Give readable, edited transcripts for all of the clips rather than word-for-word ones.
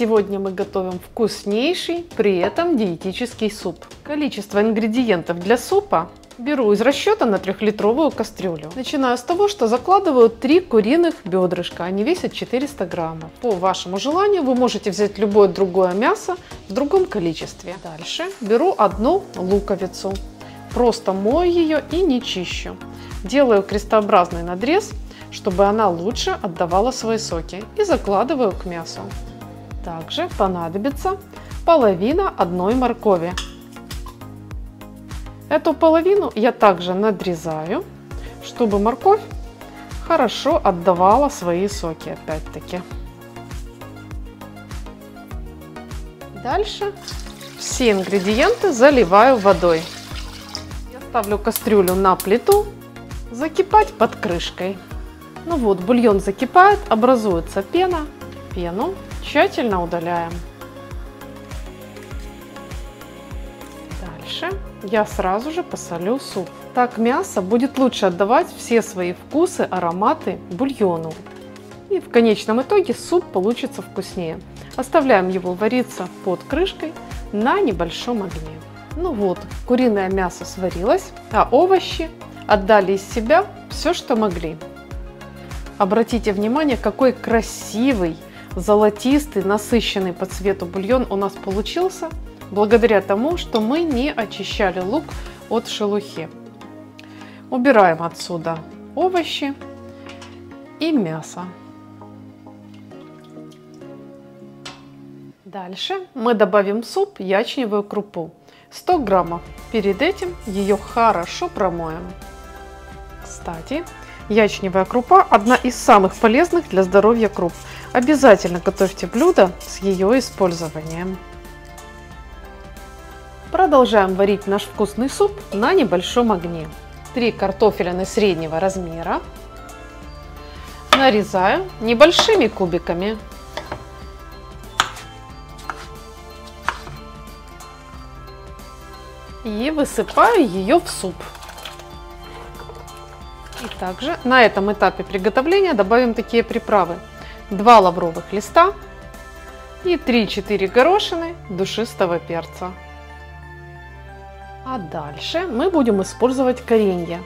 Сегодня мы готовим вкуснейший, при этом диетический суп. Количество ингредиентов для супа беру из расчета на 3-литровую кастрюлю. Начинаю с того, что закладываю 3 куриных бедрышка. Они весят 400 граммов. По вашему желанию вы можете взять любое другое мясо в другом количестве. Дальше беру 1 луковицу. Просто мою ее и не чищу. Делаю крестообразный надрез, чтобы она лучше отдавала свои соки. И закладываю к мясу. Также понадобится половина 1 моркови. Эту половину я также надрезаю, чтобы морковь хорошо отдавала свои соки опять-таки. Дальше все ингредиенты заливаю водой. Я ставлю кастрюлю на плиту, закипать под крышкой. Ну вот, бульон закипает, образуется пена. Пену тщательно удаляем. Дальше я сразу же посолю суп. Так мясо будет лучше отдавать все свои вкусы, ароматы бульону. И в конечном итоге суп получится вкуснее. Оставляем его вариться под крышкой на небольшом огне. Ну вот, куриное мясо сварилось, а овощи отдали из себя все, что могли. Обратите внимание, какой красивый, золотистый, насыщенный по цвету бульон у нас получился, благодаря тому, что мы не очищали лук от шелухи. Убираем отсюда овощи и мясо. Дальше мы добавим в суп ячневую крупу. 100 граммов. Перед этим ее хорошо промоем. Кстати, ячневая крупа – одна из самых полезных для здоровья круп. Обязательно готовьте блюдо с ее использованием. Продолжаем варить наш вкусный суп на небольшом огне. 3 картофелины среднего размера нарезаю небольшими кубиками. И высыпаю ее в суп. И также на этом этапе приготовления добавим такие приправы: 2 лавровых листа и 3-4 горошины душистого перца. А дальше мы будем использовать коренья.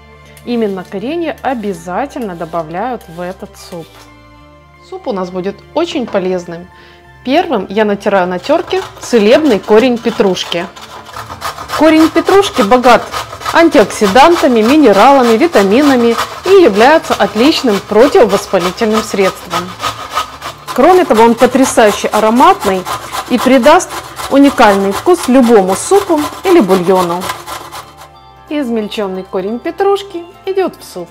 Именно коренья обязательно добавляют в этот суп. Суп у нас будет очень полезным. Первым я натираю на терке целебный корень петрушки. Корень петрушки богат антиоксидантами, минералами, витаминами и является отличным противовоспалительным средством. Кроме того, он потрясающе ароматный и придаст уникальный вкус любому супу или бульону. Измельченный корень петрушки идет в суп.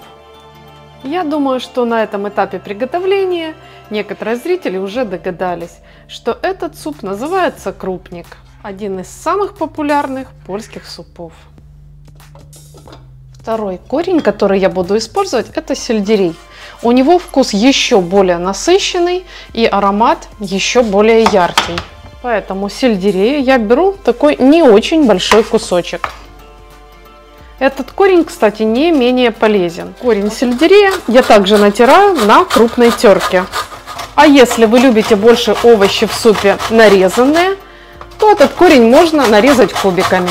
Я думаю, что на этом этапе приготовления некоторые зрители уже догадались, что этот суп называется крупник. Один из самых популярных польских супов. Второй корень, который я буду использовать, это сельдерей. У него вкус еще более насыщенный и аромат еще более яркий. Поэтому сельдерея я беру такой не очень большой кусочек. Этот корень, кстати, не менее полезен. Корень сельдерея я также натираю на крупной терке. А если вы любите больше овощи в супе нарезанные, то этот корень можно нарезать кубиками.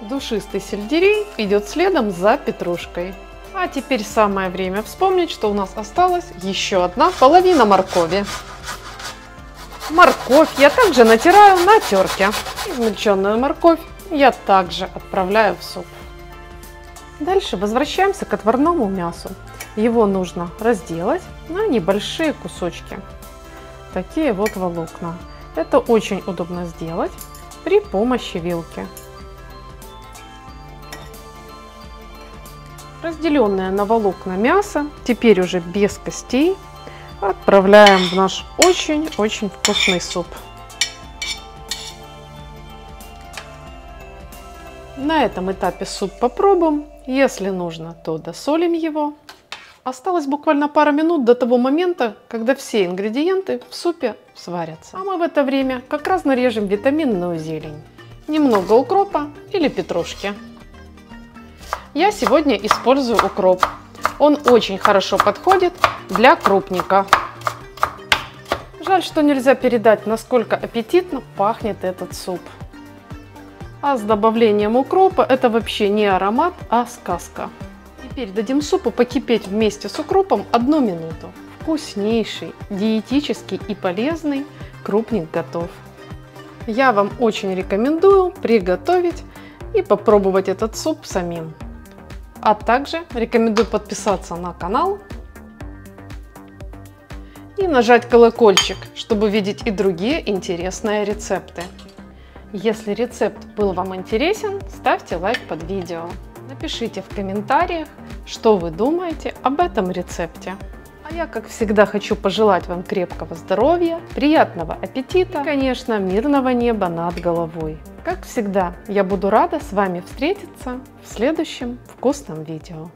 Душистый сельдерей идет следом за петрушкой. А теперь самое время вспомнить, что у нас осталась еще одна половина моркови. Морковь я также натираю на терке. Измельченную морковь я также отправляю в суп. Дальше возвращаемся к отварному мясу. Его нужно разделать на небольшие кусочки. Такие вот волокна. Это очень удобно сделать при помощи вилки. Разделенное на волокна мясо, теперь уже без костей, отправляем в наш очень-очень вкусный суп. На этом этапе суп попробуем. Если нужно, то досолим его. Осталось буквально пара минут до того момента, когда все ингредиенты в супе сварятся. А мы в это время как раз нарежем витаминную зелень. Немного укропа или петрушки. Я сегодня использую укроп. Он очень хорошо подходит для крупника. Жаль, что нельзя передать, насколько аппетитно пахнет этот суп. А с добавлением укропа это вообще не аромат, а сказка. Теперь дадим супу покипеть вместе с укропом 1 минуту. Вкуснейший, диетический и полезный крупник готов. Я вам очень рекомендую приготовить и попробовать этот суп самим. А также рекомендую подписаться на канал и нажать колокольчик, чтобы видеть и другие интересные рецепты. Если рецепт был вам интересен, ставьте лайк под видео. Напишите в комментариях, что вы думаете об этом рецепте. А я, как всегда, хочу пожелать вам крепкого здоровья, приятного аппетита и, конечно, мирного неба над головой. Как всегда, я буду рада с вами встретиться в следующем вкусном видео.